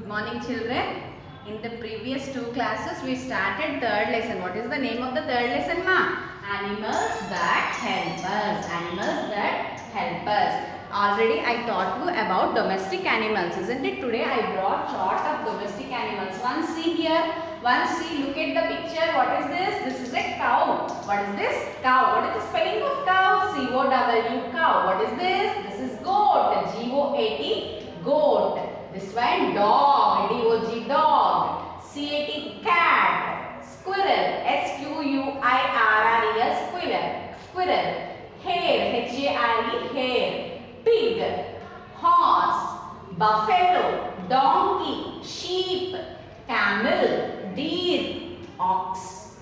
Good morning, children. In the previous two classes, we started third lesson. What is the name of the third lesson, ma? Animals that help us. Animals that help us. Already I taught you about domestic animals, isn't it? Today I brought chart of domestic animals. One see here. One see. Look at the picture. What is this? This is a cow. What is this? Cow. What is the spelling of cow? C-O-W. Cow. What is this? This is goat. G-O-A-T. Goat. This one dog, D-O-G dog, C-A-T cat, squirrel, S-Q-U-I-R-R-E-L squirrel, squirrel, hare, H-A-R-E hare, pig, horse, buffalo, donkey, sheep, camel, deer, ox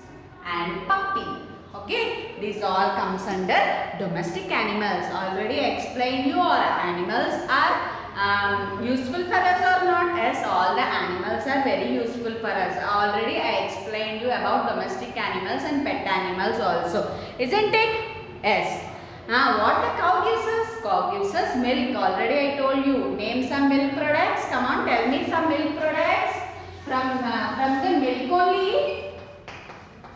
and puppy. Okay, these all comes under domestic animals. Already explained you all animals are useful for us or not? Yes, all the animals are very useful for us. Already I explained you about domestic animals and pet animals also, isn't it? Yes. What the cow gives us? Cow gives us milk. Already I told you. Name some milk products. Come on, tell me some milk products from the milk only.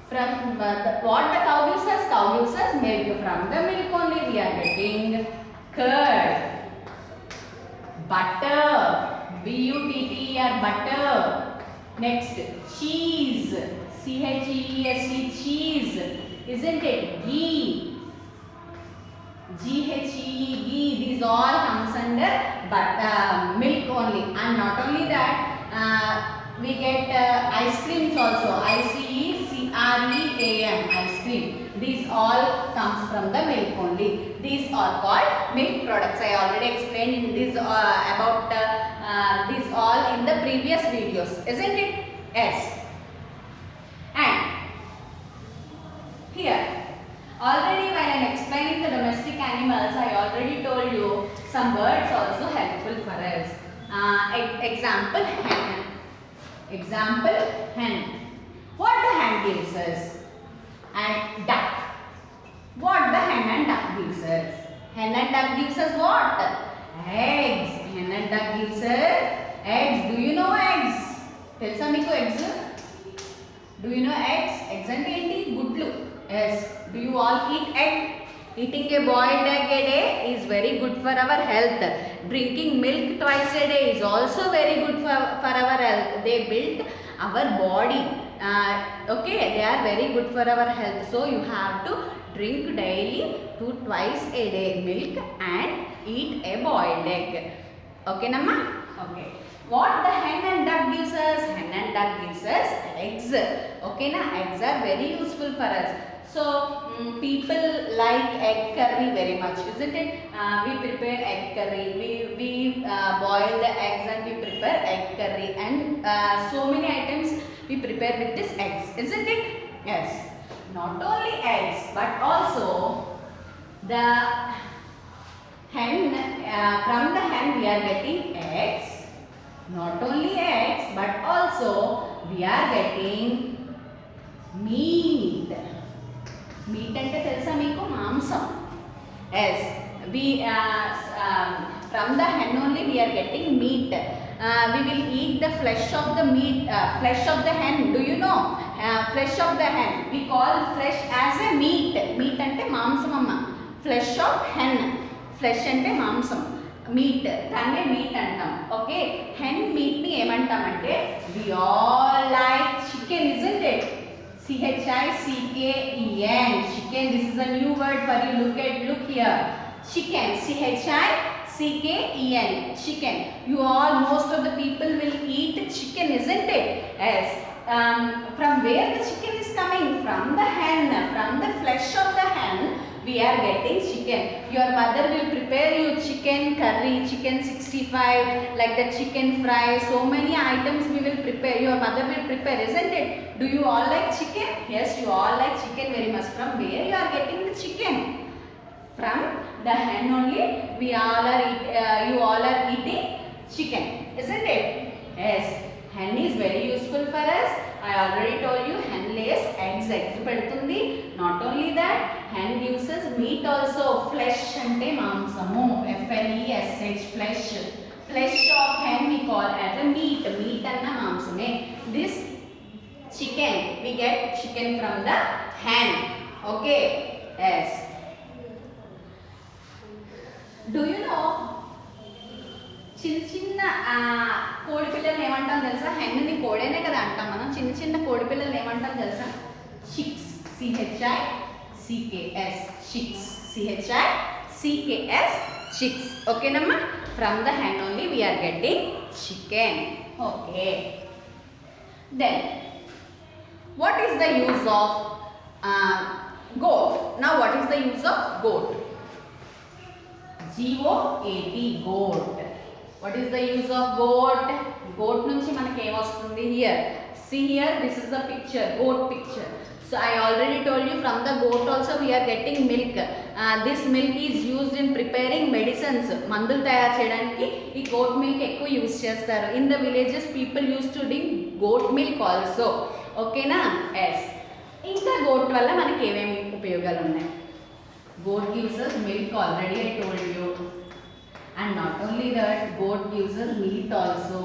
From what the cow gives us? Cow gives us milk. From the milk only we are getting curd, butter, B-U-T-T-E-R, butter. Next, cheese, C-H-E-E-S-E, cheese, isn't it? Ghee, G-H-E-E, ghee. These all comes under milk only. And not only that, we get ice creams also, I-C-E-C-R-E-A-M, ice cream. These all comes from the milk only. These are called milk products. I already explained in this about these all in the previous videos, isn't it? Yes. And here, already while I am explaining the domestic animals, I already told you some birds also helpful for us. Example, hen. Example, hen. What the hen gives us? And duck. What the hen and duck gives us? Hen and duck gives us what? Eggs. Hen and duck gives us eggs. Do you know eggs? Telsa meeku eggs? Do you know eggs? Eggs ante enti? Gudlu. Yes. Do you all eat egg? Eating a boiled egg a day is very good for our health. Drinking milk twice a day is also very good for our health. They build our body. Okay, they are very good for our health. So you have to drink daily twice a day milk and eat a boiled egg. Okay, Namma? Okay. What the hen and duck gives us? Hen and duck gives us eggs. Okay, na? Eggs are very useful for us. So, people like egg curry very much, isn't it? We prepare egg curry, we boil the eggs and we prepare egg curry, and so many items we prepare with this eggs, isn't it? Yes. Not only eggs, but also the hen, from the hen we are getting eggs. Not only eggs, but also we are getting meat. Meat ante telusa meeku maamsam. Yes, we from the hen only we are getting meat. We will eat the flesh of the meat, flesh of the hen. Do you know? Flesh of the hen. We call flesh as a meat. Meat ante maamsam amma. Flesh of hen. Flesh ante maamsam. Meat. Danne meat antam. Okay. Hen meat ni emantam ante we all like chicken, isn't it? C-H-I-C-K-E-N. Chicken. This is a new word for you. Look here. Chicken. C-H-I-C-K-E-N. Chicken. You all, most of the people will eat chicken, isn't it? Yes. From where the chicken is coming? From the hen. From the flesh of the hen, we are getting chicken. Your mother will prepare you chicken curry, chicken 65, like the chicken fry. So many items we will prepare. Your mother will prepare, isn't it? Do you all like chicken? Yes, you all like chicken very much. From where you are getting the chicken? From the hen only. We all are you all are eating chicken, isn't it? Yes. Hen is very useful for us. I already told you hen lays eggs pedutundi. Not only that, hen gives us meat also. Flesh ante maamsamu. F-L-E-S-H, flesh. Flesh of hen we call as a meat. this chicken. We get chicken from the hen. Okay. Yes. Do you know? చిన్న కోడి పిల్లల్ని ఏమంటాం తెలుసా? హెన్ని కోడేనే కదా అంటాం మనం. చిన్న కోడి పిల్లల్ని ఏమంటాం తెలుసా? Chicks. CHICKS. Chicks. CHICKS. Chicks. ఓకేనమ్మా? From the hen only we are getting chicken. Okay. Then what is the use of goat? Now what is the use of goat? GOAT. Goat. What is the use of goat? Goat nunchi manaki em vastundi here. See here, this is the picture, goat picture. So I already told you from the goat also we are getting milk. This milk is used in preparing medicines. Mandulu tayar cheyadaniki ee goat milk ekku use chestaru. In the villages people used to drink goat milk also. Okay na? Yes. Inka goat valla manaki evemi upayogalu unnai? Goat gives us milk, already I told you. And not only that, goat gives us meat also.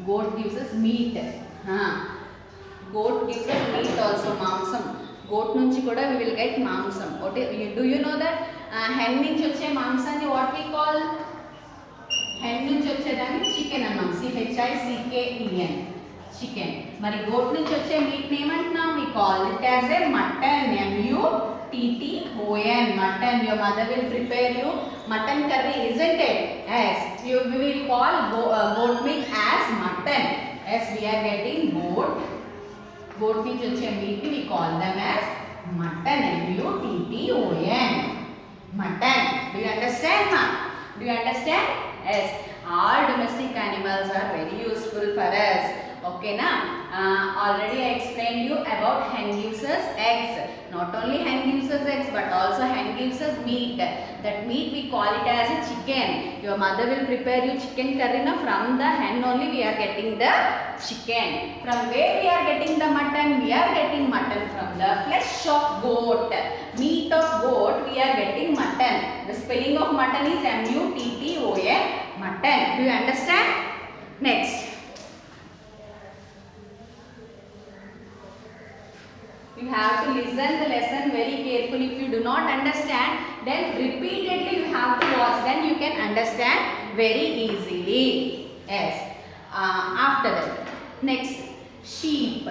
Goat gives us meat. Goat gives us meat also, mamsam. Goat nunchi kuda we will get mamsam. Do you know that hen nunchi vachche mamsamni what we call? Hen nunchi vachedani chicken annam. CHICKEN. Chicken. Mari goat nunchi vachche meat ni emantunam? We call it as a mutton. MUTTON. Mutton. Your mother will prepare you mutton curry, isn't it? Yes. We will call goat meat as mutton. Yes, we are getting goat. Goat meat meat we call them as mutton. MUTTON. Mutton. Do you understand, ma? Do you understand? Yes. All domestic animals are very useful for us. Okay na? Already I explained you about hen gives us eggs. Not only hen gives us eggs but also hen gives us meat. That meat we call it as a chicken. Your mother will prepare you chicken curry na. From the hen only we are getting the chicken. From where we are getting the mutton? We are getting mutton from the flesh of goat. Meat of goat we are getting mutton. The spelling of mutton is MUTTON. Mutton. Do you understand? Next. You have to listen the lesson very carefully. If you do not understand, then repeatedly you have to watch. Then you can understand very easily. Yes. After that, next, sheep.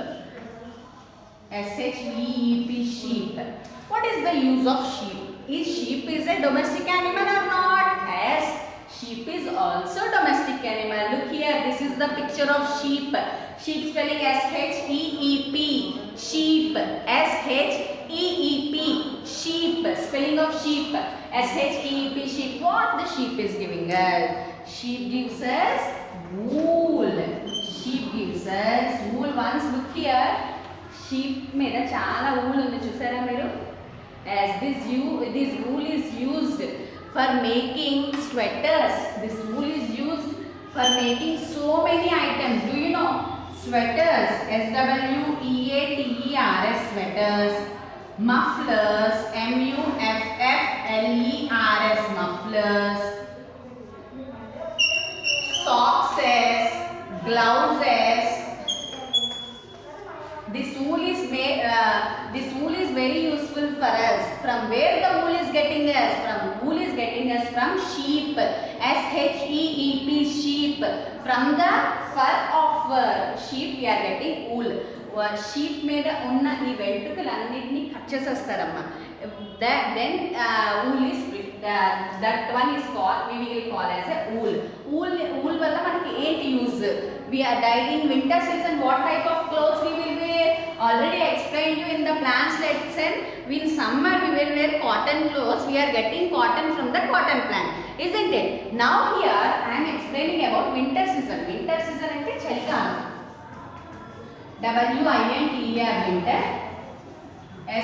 SHEEP, sheep. What is the use of sheep? Is sheep a domestic animal or not? Yes. Sheep is also domestic animal. Look here, this is the picture of sheep. Sheep spelling SHEEP. Sheep. SHEEP. Sheep. Spelling of sheep. SHEEP. Sheep. What the sheep is giving us? Sheep gives us wool. Sheep gives us wool. Once look here. Sheep meda chala wool undi chusara meeru. As this wool is used for making sweaters. This wool is used for making so many items. Do you know? Sweaters. SWEATERS. Sweaters. Mufflers. MUFFLERS. Mufflers. Socks. Gloves. This wool is very useful for us. From where the wool is getting us? Wool is getting us from sheep. SHEEP, sheep. From the fur of sheep we are getting wool. Sheep మీద ఉన్న ఈ వెంట్రుకలన్నిటిని cut చేసేస్తారమ్మా. Then wool is that one is called, we will call as a wool. Wool వల్ల మనకి ఏంటి use? We are dying in winter season. What type of clothes we will wear? Already explained you in the plants lesson. In summer we will wear cotton clothes. We are getting cotton from the cotton plant, isn't it? Now here I am explaining about winter season. Winter season ante చలికాలం. WINTER winter.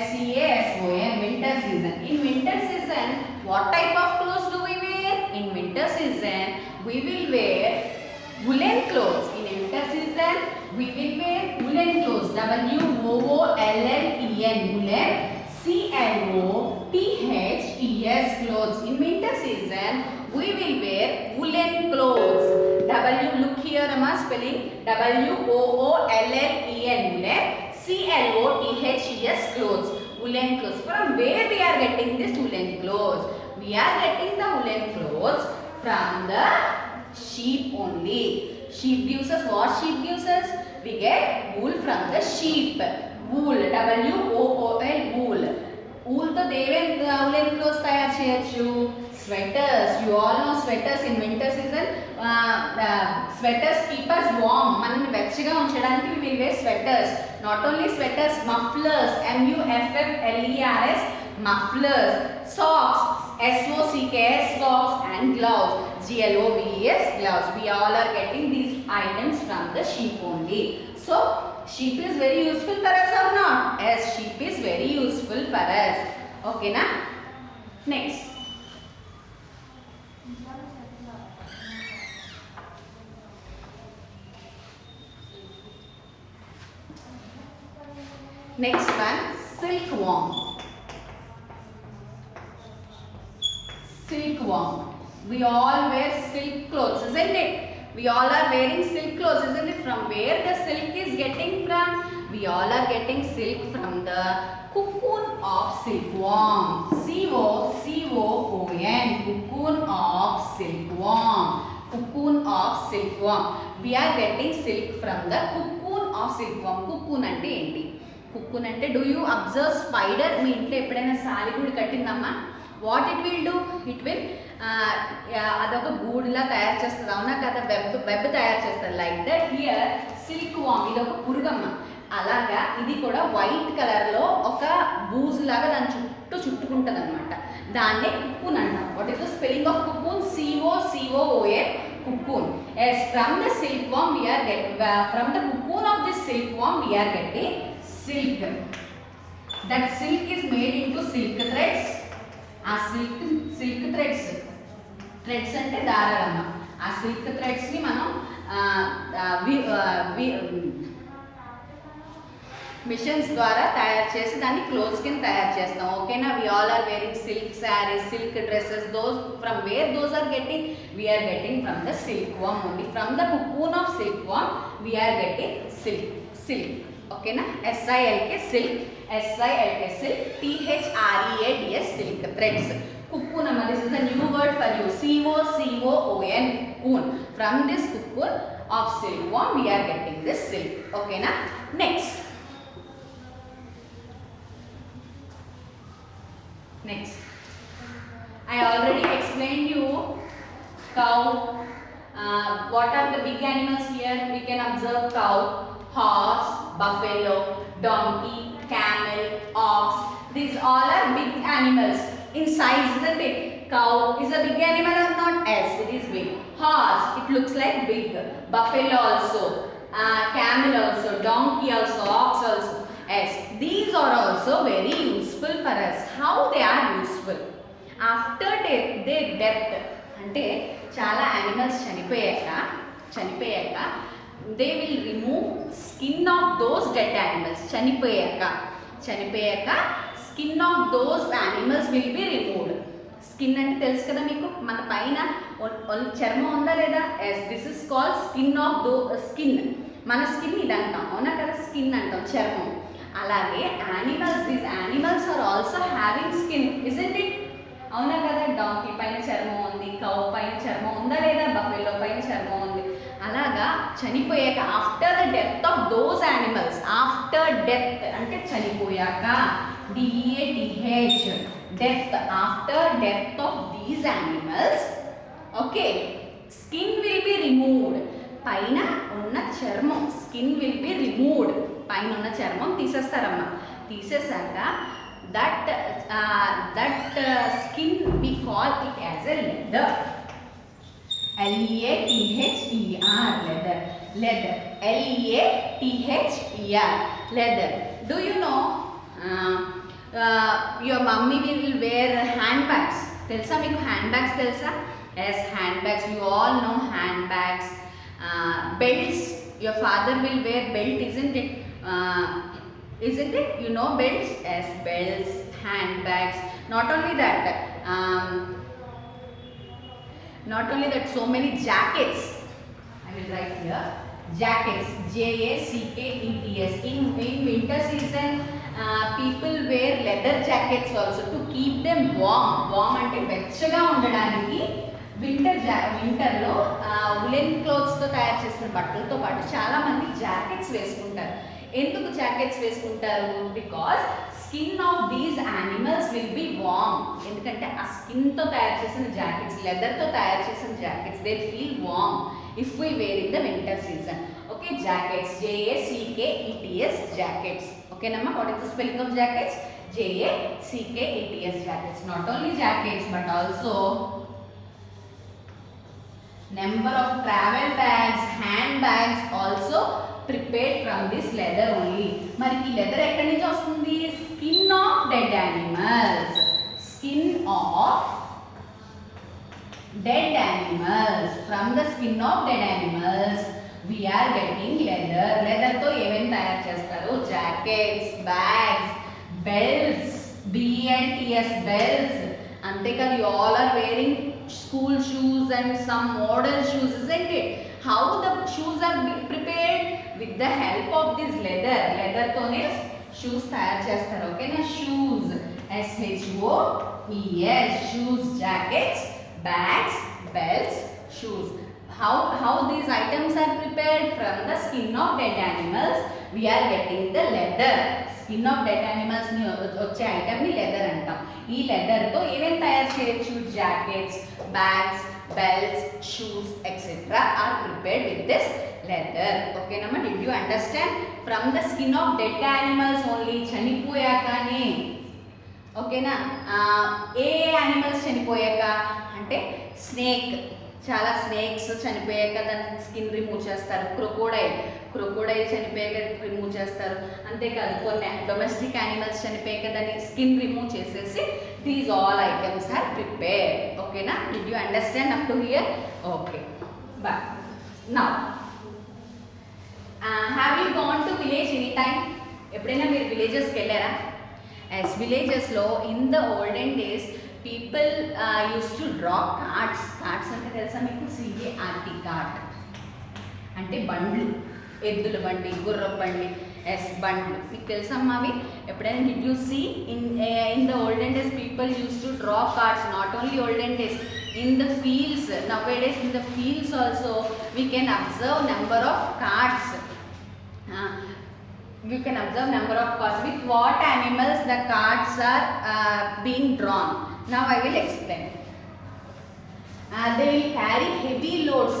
SEASON winter season. In winter season, what type of clothes do we wear? In winter season, we will wear woolen clothes. In winter season, we will wear woolen clothes. WOOLLEN woolen. CLOTHES clothes. In winter season, we will wear woolen clothes. W, look here Amma, spelling WOOLLEN, woolen. CLOTHES, clothes, woolen clothes. From where we are getting this woolen clothes? We are getting the woolen clothes from the sheep only. Sheep gives us what? Sheep gives us, we get wool from the sheep. Wool, WOOL, wool. Wool తో దేవేం woolen clothes తయారు చేయొచ్చు? Sweaters. You all know sweaters in winter season. Sweaters keep us warm. మనల్ని వెచ్చగా ఉంచడానికి we will wear sweaters. Not only sweaters, mufflers, MUFFLERS, mufflers. Socks, SOCKS, socks, and gloves, GLOVES, gloves. We all are getting these items from the sheep only. So sheep is very useful for us or not? Yes, sheep is very useful for us. Okay na? Next. Next one, silkworm. Silkworm. We all wear silk clothes, isn't it? We all are wearing silk clothes, isn't it? From where the silk is getting from? We all are getting silk from the cocoon of silkworm. COCOON, cocoon of silkworm. Cocoon of silkworm. We are getting silk from the cocoon of silkworm. Cocoon ante enti? Cocoon ante, do you observe spider? మీ ఇంట్లో ఎప్పుడైనా సాలిగూడు కట్టిందమ్మా? What it will do? It will అదొక గూడులా తయారు చేస్తుంది, అవునా కదా? వెబ్ తయారు చేస్తారు. Like that here silk worm, ఇది ఒక పురుగమ్మ. అలాగా ఇది కూడా వైట్ కలర్లో ఒక బూజు లాగా దాని చుట్టూ చుట్టుకుంటుంది అనమాట. దాన్నే కుక్కున్ అంటాం. What is the spelling of cocoon? COCOON, cocoon. Yes, from the silkworm we are from the cocoon of this silkworm we are getting silk. That silk is made into silk threads. ఆ silk threads అంటే దారాలమ్మ. ఆ silk థ్రెడ్స్ని మనం machines ద్వారా తయారు చేసి దాన్ని clothes కింద తయారు చేస్తాం. ఓకేనా? We all are wearing silk saris, silk dresses. Those from where those are getting? We are getting from the silk worm only. From the cocoon of silk worm we are getting silk. ఓకేనా? SILK silk, SILK silk, THREADS silk threads. cocoon amma, this is a new word for you. COCOON, cocoon. From this cocoon of silkworm we are getting this silk. Okay na? Next I already explained you cow. What are the big animals here? We can observe cow, horse, buffalo, donkey, camel, ox. These all are big animals in size, isn't it? Cow is a big animal or not? Yes, it is big. Horse, it looks like big. Buffalo also, camel also, donkey also, ox also. Yes, these are also very useful for us. How they are useful? After their death, అంటే చాలా animals చనిపోయాక they will remove skin of those dead animals. చనిపోయాక skin of those animals will be removed. Skin అంటే తెలుసు కదా మీకు, మన పైన చర్మం ఉందా లేదా? Yes, this is called skin of skin. మన స్కిన్ ఇది అంటాం, అవునా కదా? స్కిన్ అంటాం, చర్మం. అలాగే animals, these animals are also having skin, isn't it? అవునా కదా? డాంకీ పైన చర్మం ఉంది, కౌ పైన చర్మం ఉందా లేదా? బఫెలో పైన చర్మం ఉంది. అలాగా చనిపోయాక, after the death of those animals, after death అంటే చనిపోయాక, DEATH, death, after death of these animals, okay, skin will be removed. పైన ఉన్న చర్మం, స్కిన్ విల్ బి రిమూవ్డ్. పైన ఉన్న చర్మం తీసేస్తారమ్మా. తీసేసాక that skin we call it as a leather. LEATHER, leather. LEATHER, leather. Do you know your mummy will wear handbags? Telsa meeku handbags telsa? Yes, handbags. You all know handbags. Belts. Your father will wear belt, isn't it? Isn't it? You know belts? Yes, belts, handbags. Not only that, so many jackets. will write here. Jackets, Jackets. In winter season, people wear leather jackets also to keep them warm. Warm అంటే వెచ్చగా ఉండడానికి వింటర్లో woollen క్లోత్స్తో తయారు చేసిన బట్టలతో పాటు చాలామంది jackets వేసుకుంటారు. ఎందుకు జాకెట్స్ వేసుకుంటారు? Because skin of these animals will be warm. ఎందుకంటే ఆ స్కిన్తో తయారు చేసిన జాకెట్స్, లెదర్తో తయారు చేసిన jackets, they feel warm if we wear in the winter season. Okay, jackets, JACKETS, jackets. ఓకేనమ్మా, what is the spelling of jackets? JACKETS, jackets. Not only jackets but also number of travel bags, handbags also prepared from this leather only. మరి ఈ leather ఎక్కడి నుంచి వస్తుంది? Skin of dead animals. Skin of dead animals. From the skin of dead animals we are getting leather. Leather తో ఏమేమి తయారు చేస్తారు? Jackets, bags, belts, BELTS, belts. అంతేకాదు, you all are wearing school shoes and some modern shoes, isn't it? How the shoes are prepared? With the help of this leather. Leather తోనే shoes తయారు చేస్తారు. ఓకేనా? Shoes, SHOES, shoes, jackets, bags, belts, shoes. How these items are prepared? From the skin of dead animals we are getting the leather. Skin of dead animals ని వచ్చే item ని leather అంటాం. ఈ leather తో ఏమేం తయారు చేయొచ్చు? Jackets, bags, belts, shoes etcetera are prepared with this leather. ఓకేనమ్మా, did you understand? From the skin of dead animals only. చనిపోయాకనే. ఓకేనా? ఏ యానిమల్స్ చనిపోయాక అంటే స్నేక్. చాలా స్నేక్స్ చనిపోయాక దాని స్కిన్ రిమూవ్ చేస్తారు. క్రొకోడైల్ చనిపోయాక రిమూవ్ చేస్తారు. అంతేకాదు, కొన్ని డొమెస్టిక్ యానిమల్స్ చనిపోయాక దాని స్కిన్ రిమూవ్ చేసేసి these all items are prepared. ఓకేనా? Did you understand up to here? Okay, but now have you gone to village any time? ఎప్పుడైనా మీరు విలేజెస్కి వెళ్ళారా? యాజ్ విలేజెస్లో in the olden days people used to draw carts. Carts అంటే తెలుసా మీకు? CART, కార్ట్ అంటే బండ్లు. ఎద్దుల బండి, గుర్ర బండి, బండ్లు. మీకు తెలుసమ్మా అవి? ఎప్పుడైనా did you see in the olden days people use to draw carts? Not only olden days, in the fields nowadays, in the fields also we can observe number of carts. You can observe number of carts. With what animals the carts are being drawn? Now I will explain. They will carry heavy loads.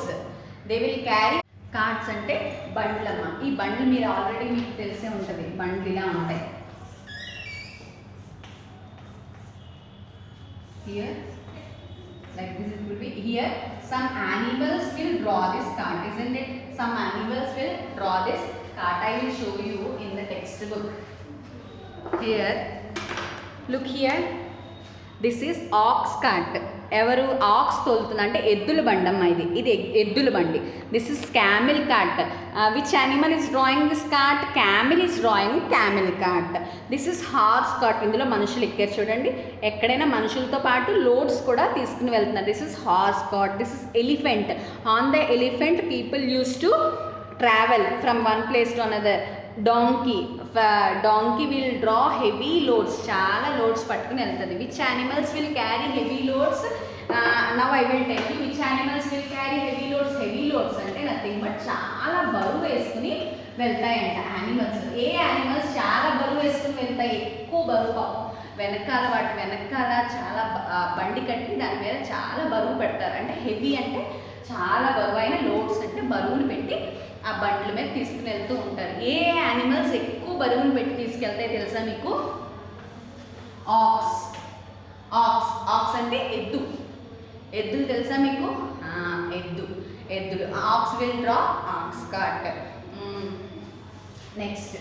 They will carry carts అంటే బండ్లమ్మా. ఈ బండ్లు మీరు already మీకు తెలిసే ఉంటుంది. బండ్లు ఇలా ఉంటాయి. Here like this it will be. Here some animals will draw this cart, isn't it? Some animals will draw this cart. I will show you in the textbook. Here, look here. This is ox cart. ఎవరు aux తోలుతుంది అంటే ఎద్దుల బండమ్మ. ఇది ఎద్దుల బండి. This is Camel cart. Which animal is drawing this cart? Camel is drawing Camel cart. This is horse cart. ఇందులో మనుషులు ఎక్కారు చూడండి. ఎక్కడైనా మనుషులతో పాటు లోడ్స్ కూడా తీసుకుని వెళ్తున్నారు. This is horse cart. This is elephant. On the elephant people use to travel from one place to another. donkey will draw heavy loads. చాలా లోడ్స్ పట్టుకుని వెళ్తుంది. which animals will carry heavy loads? Now I will tell you which animals will carry heavy loads. heavy loads అంటే nothing but చాలా బరువు వేసుకుని వెళ్తాయంట animals. ఏ animals చాలా బరువు వేసుకుని వెళ్తాయి? ఎక్కువ బరువు. వాటి వెనకాల చాలా బండి కట్టి దాని మీద చాలా బరువు పెడతారు. అంటే హెవీ అంటే చాలా బరువైన లోడ్స్ అంటే బరువును పెట్టి ఆ బండ్ల మీద తీసుకుని వెళ్తూ ఉంటారు. ఏ యానిమల్స్ ఎక్కువ బరువును పెట్టి తీసుకెళ్తాయి తెలుసా మీకు? ఆక్స్. ఆక్స్ అంటే ఎద్దు. ఎద్దులు తెలుసా మీకు? ఎద్దులు. Aux will draw aux cart. Next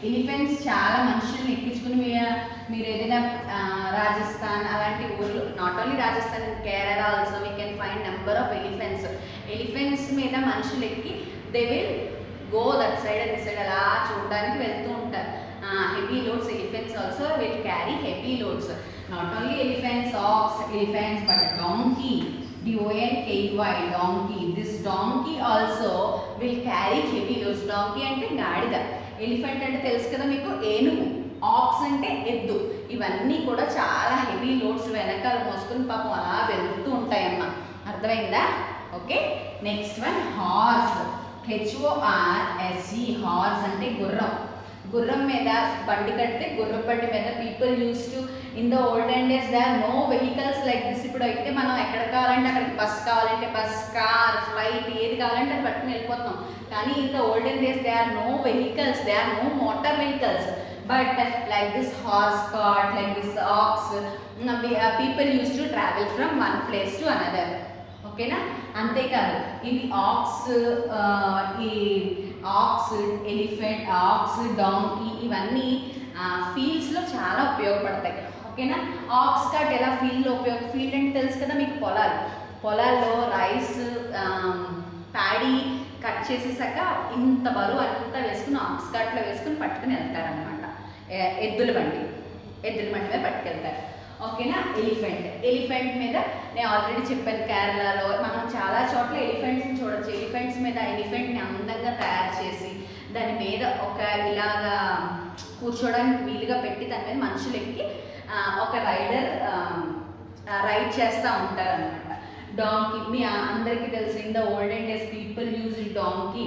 elephants చాలా మనుషుల్ని ఎక్కించుకుని మీరు ఏదైనా రాజస్థాన్ అలాంటి ఊర్లు, not only Rajasthan, Kerala also we can find number of elephants మీద మనుషులు ఎక్కి they will go that side and this side అలా చూడడానికి వెళ్తూ ఉంటారు. Heavy loads. Elephants also will carry heavy loads. Not only elephants, aux, elephants, but DONKEY, donkey. This donkey also will carry heavy loads. Donkey అంటే గాడిద, elephant అంటే తెలుసు కదా మీకు ఏనుగు, ఆక్స్ అంటే ఎద్దు. ఇవన్నీ కూడా చాలా హెవీ లోడ్స్ వెనకాల మోసుకుని పాపం అలా వెళ్తూ ఉంటాయమ్మా. అర్థమైందా? Okay. Next one horse. HORSE. Horse అంటే గుర్రం. గుర్రం మీద బండి కడితే గుర్రం బండి మీద people use to in the olden days they are no vehicles like this. ఇప్పుడు అయితే మనం ఎక్కడ కావాలంటే అక్కడికి బస్ కావాలంటే బస్, కార్, ఫ్లైట్ ఏది కావాలంటే అది పట్టుకుని వెళ్ళిపోతున్నాం. కానీ in the olden days they are no vehicles, they are no motor vehicles. But like this horse cart, like this ox, people used to travel from one place to another. ఓకేనా? అంతేకాదు ఇవి aux, ఈ aux, elephant, aux, donkey ఇవన్నీ ఫీల్డ్స్లో చాలా ఉపయోగపడతాయి. ఓకేనా? Aux cart ఎలా ఫీల్డ్లో ఫీల్డ్ అంటే తెలుసు కదా మీకు, పొలాల్లో రైస్, ప్యాడీ కట్ చేసేసాక ఇంత బరువు అంతా వేసుకుని ఆక్స్ కార్ట్లో వేసుకుని పట్టుకుని వెళ్తారనమాట. ఎద్దుల బండి మీద పట్టుకెళ్తారు. ఓకేనా? ఎలిఫెంట్ మీద నేను ఆల్రెడీ చెప్పాను, కేరళలో మనం చాలా చోట్ల ఎలిఫెంట్స్ని చూడొచ్చు. ఎలిఫెంట్స్ మీద ఎలిఫెంట్ని అందంగా తయారు చేసి దాని మీద ఒక ఇలాగా కూర్చోడానికి వీలుగా పెట్టి దాని మీద మనుషులు ఎక్కి ఒక రైడర్ రైడ్ చేస్తూ ఉంటారనమాట. డాంకీ మీ అందరికీ తెలుసు, in the olden days people use donkey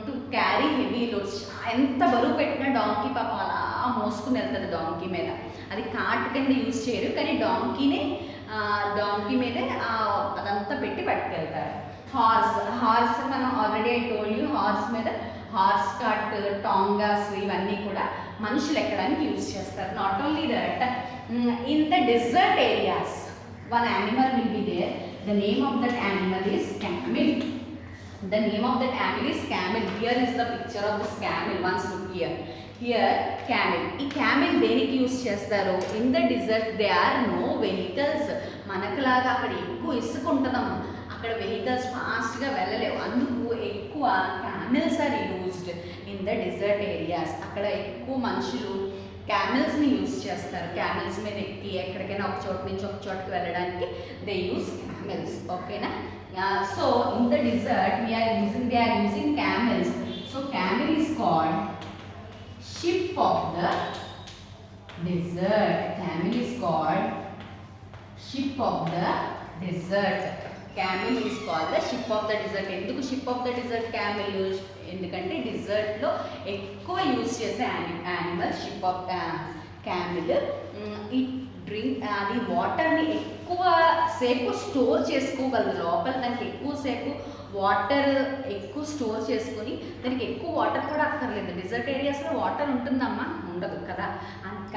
to carry heavy loads. ఎంత బరువు పెట్టినా డాంకీ పాపం అలా మోసుకుని వెళ్తుంది డాంకీ మీద. అది కార్ట్ కింద యూజ్ చేయరు, కానీ డాంకీ మీదే అదంతా పెట్టి పట్టుకెళ్తారు. హార్స్ మనం already I told you, horse మీద హార్స్ కార్ట్, టాంగాస్ ఇవన్నీ కూడా మనుషులు ఎక్కడానికి యూజ్ చేస్తారు. Not only that, in the desert areas one animal will be there. The name of that animal is camel. The name of that animal is camel. Here is the picture of this camel. Once look here. Here camel. ఈ camel దేనికి use చేస్తారు? In the desert they are no vehicles. మనకులాగా అక్కడ ఎక్కువ ఇసుక ఉంటుందమ్మా, అక్కడ vehicles ఫాస్ట్గా వెళ్ళలేవు. అందుకు ఎక్కువ camels are used in the desert areas. అక్కడ ఎక్కువ మనుషులు క్యామెల్స్ని యూజ్ చేస్తారు. క్యామెల్స్ మీద ఎక్కి ఎక్కడికైనా ఒక చోటు నుంచి ఒక చోటుకి వెళ్ళడానికి దే యూజ్ క్యామెల్స్. ఓకేనా? So in the desert they are using camels. So camel is called ship of the desert. Camel is called ship of the desert. Camel is called the ship of the desert. ఎందుకు ship of the desert camel use? ఎందుకంటే డిజర్ట్లో ఎక్కువ use చేసే animal ship of camel. ఈ అది వాటర్ని ఎక్కువ సేపు స్టోర్ చేసుకోగలదు. లోపల దానికి ఎక్కువసేపు వాటర్ స్టోర్ చేసుకొని, దానికి ఎక్కువ వాటర్ కూడా అక్కర్లేదు. డిజర్ట్ ఏరియాస్లో వాటర్ ఉంటుందమ్మా, ఉండదు కదా.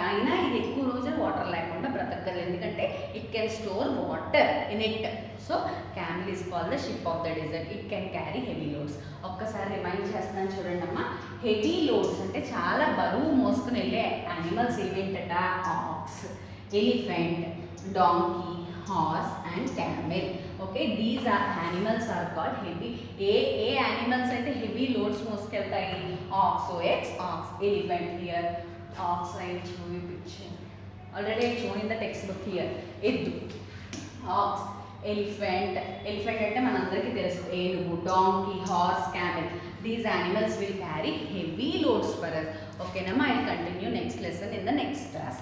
అయినా ఇది ఎక్కువ రోజులు వాటర్ లేకుండా బ్రతకగలదు, ఎందుకంటే it can store water in it. So camel is called the ship of the desert. It can carry heavy loads. ఒక్కసారి రిమైండ్ చేస్తాను చూడండి అమ్మా. హెవీ లోడ్స్ అంటే చాలా బరువు మోసుకుని వెళ్ళే యానిమల్స్ ఏవేంటట? Ox, elephant, donkey, horse and camel. Okay, these are animals are called heavy. ఏ యానిమల్స్ అయితే హెవీ లోడ్స్ మోసుకెళ్తాయి? Ox, ox, elephant. Here ox I will show you picture. Already I shown in the textbook here. ఎద్దు, aux, elephant అంటే మనందరికీ తెలుసు ఏనుగు, donkey, horse, camel. These animals will carry heavy loads for us. ఓకేనమ్మా? I will continue next lesson in the next class.